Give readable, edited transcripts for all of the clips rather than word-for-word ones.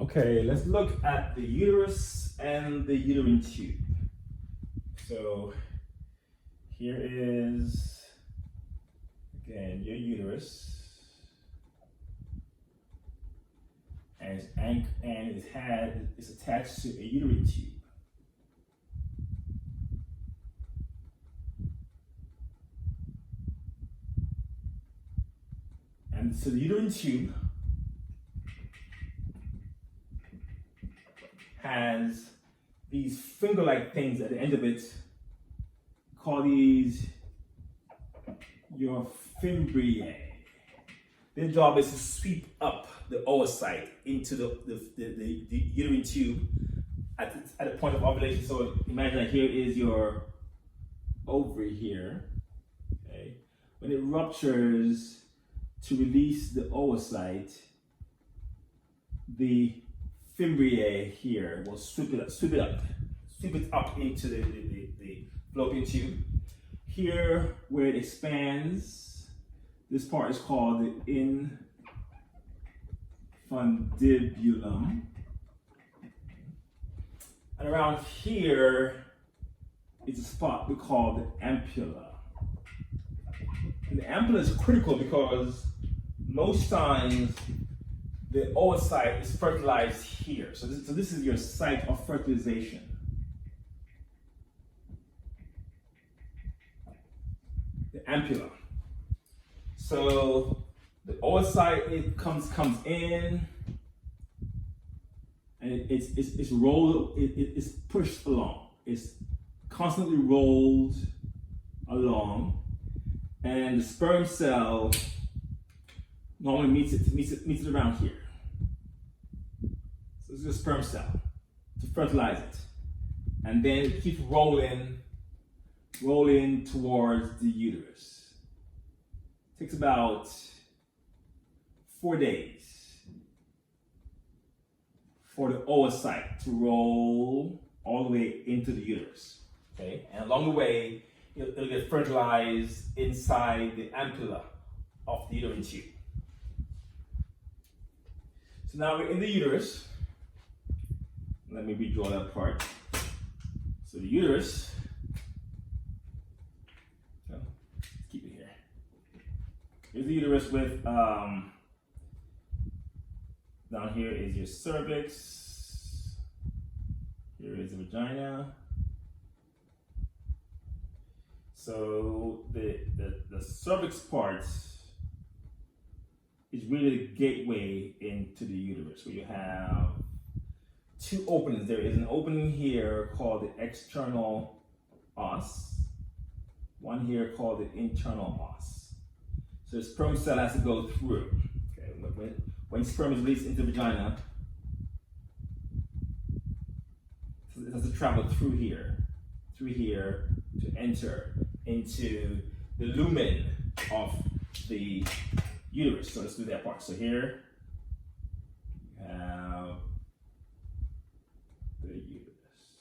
Okay, let's look at the uterus and the uterine tube. So here is, again, your uterus. And it's attached to a uterine tube. And so the uterine tube has these finger-like things at the end of it. Call these your fimbriae. Their job is to sweep up the oocyte into the uterine tube at the point of ovulation. So imagine that here is your ovary here. Okay, when it ruptures to release the oocyte, the fimbriae here will sweep it up into the fallopian tube. Here, where it expands, this part is called the infundibulum. And around here is a spot we call the ampulla. And the ampulla is critical because most times the oocyte is fertilized here. So this is your site of fertilization. The ampulla. So the oocyte comes in, and it's rolled. It's pushed along. It's constantly rolled along, and the sperm cell normally meets it around here. So this is a sperm cell to fertilize it, and then it keeps rolling towards the uterus. It takes about 4 days for the oocyte to roll all the way into the uterus. Okay, and along the way, it'll get fertilized inside the ampulla of the uterine tube. So now we're in the uterus. Let me redraw that part. So the uterus, let's keep it here. Here's the uterus with, down here is your cervix. Here is the vagina. So the cervix part is really the gateway into the uterus, where you have two openings. There is an opening here called the external os, one here called the internal os. So the sperm cell has to go through. Okay, when sperm is released into the vagina, it has to travel through here to enter into the lumen of the uterus. So let's do that part. So here you have the uterus.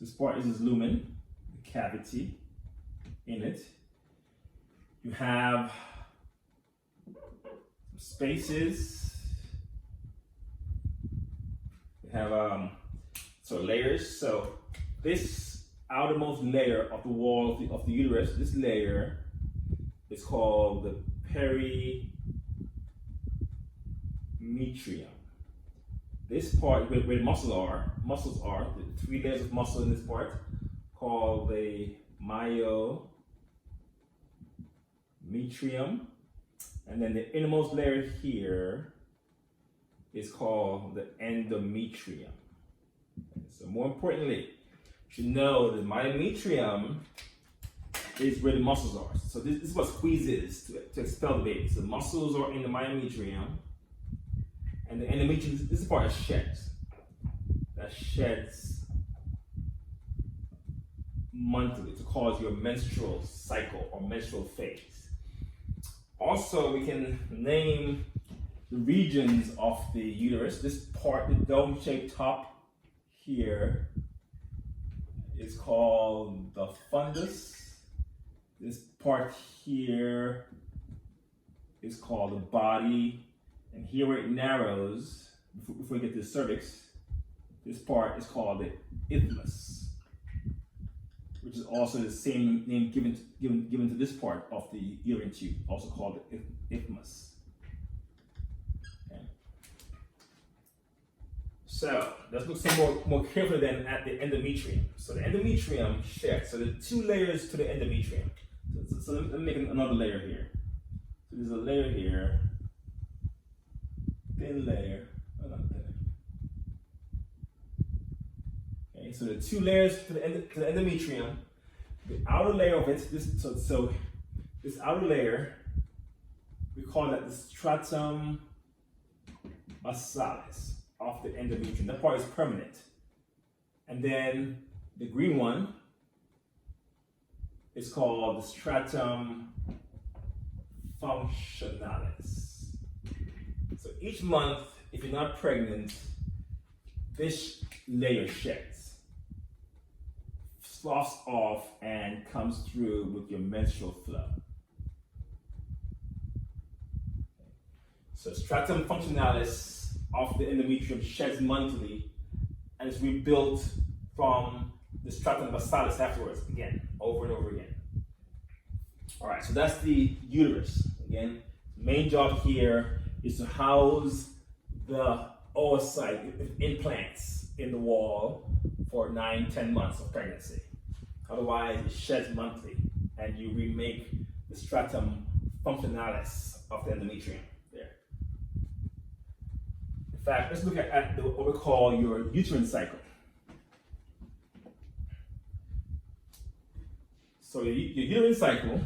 This part is this lumen, the cavity in it. You have some spaces. You have so layers. So this outermost layer of the wall of the uterus, this layer is called the perimetrium. This part where the muscles are, the 3 layers of muscle in this part, called the myometrium. And then the innermost layer here is called the endometrium. So more importantly, you should know the myometrium is where the muscles are. So this is what squeezes to expel the baby. So the muscles are in the myometrium, and the endometrium, this is the part that sheds monthly to cause your menstrual cycle or menstrual phase. Also, we can name the regions of the uterus. This part, the dome-shaped top here, is called the fundus. This part here is called the body, And here where it narrows, before we get to the cervix, this part is called the isthmus, which is also the same name given to this part of the uterine tube, also called the isthmus. Okay. So let's look some more carefully then at the endometrium. So the endometrium sheds. So there are two layers to the endometrium. So let me make another layer here. So there's a layer here, thin layer, okay, so the two layers to the endometrium. The outer layer of it, so this outer layer, we call that the stratum basalis of the endometrium. That part is permanent. And then the green one is called the stratum functionalis. So each month, if you're not pregnant, this layer sheds, sloughs off, and comes through with your menstrual flow. So stratum functionalis of the endometrium sheds monthly and is rebuilt from the stratum basalis afterwards, again, over and over again. All right, so that's the uterus. Again, main job here is to house the oocyte implants in the wall for 9-10 months of pregnancy. Otherwise, it sheds monthly, and you remake the stratum functionalis of the endometrium there. In fact, let's look at what we call your uterine cycle. So your uterine cycle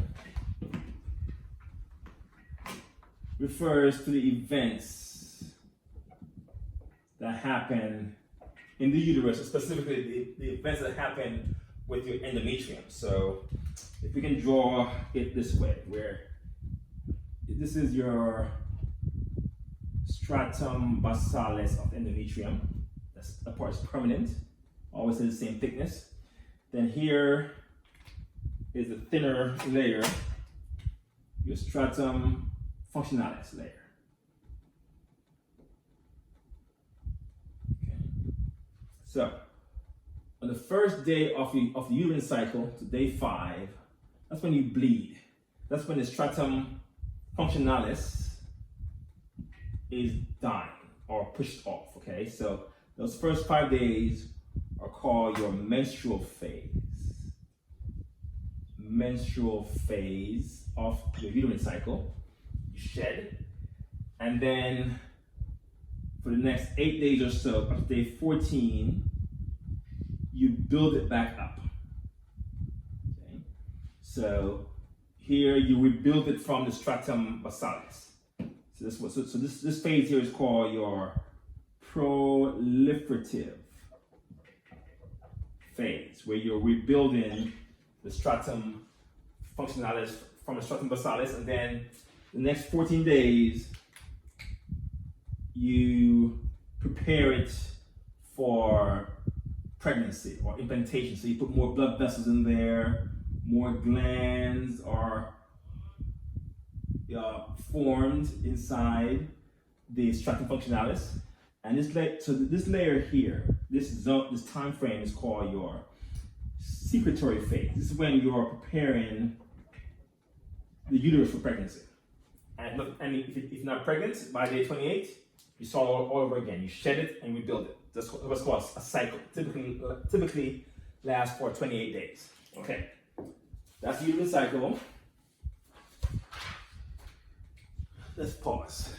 refers to the events that happen in the uterus, specifically the events that happen with your endometrium. So if we can draw it this way, where this is your stratum basalis of endometrium. That part is permanent, always has the same thickness. Then here is the thinner layer, your stratum functionalis layer. Okay. So, on the first day of the uterine cycle, to day 5, that's when you bleed. That's when the stratum functionalis is dying or pushed off. Okay, so those first 5 days are called your menstrual phase. Menstrual phase of the uterine cycle. You shed, and then for the next 8 days or so, up to day 14, you build it back up. Okay? So here you rebuild it from the stratum basalis. So this phase here is called your proliferative phase, where you're rebuilding the stratum functionalis from the stratum basalis, and then the next 14 days you prepare it for pregnancy or implantation. So you put more blood vessels in there, more glands are formed inside the stratum functionalis, and this layer here, this time frame is called your secretory phase. This is when you're preparing the uterus for pregnancy. And look, if you're not pregnant by day 28, you start all over again. You shed it and rebuild it. That's what's called a cycle. Typically lasts for 28 days. Okay, that's the uterine cycle. Let's pause.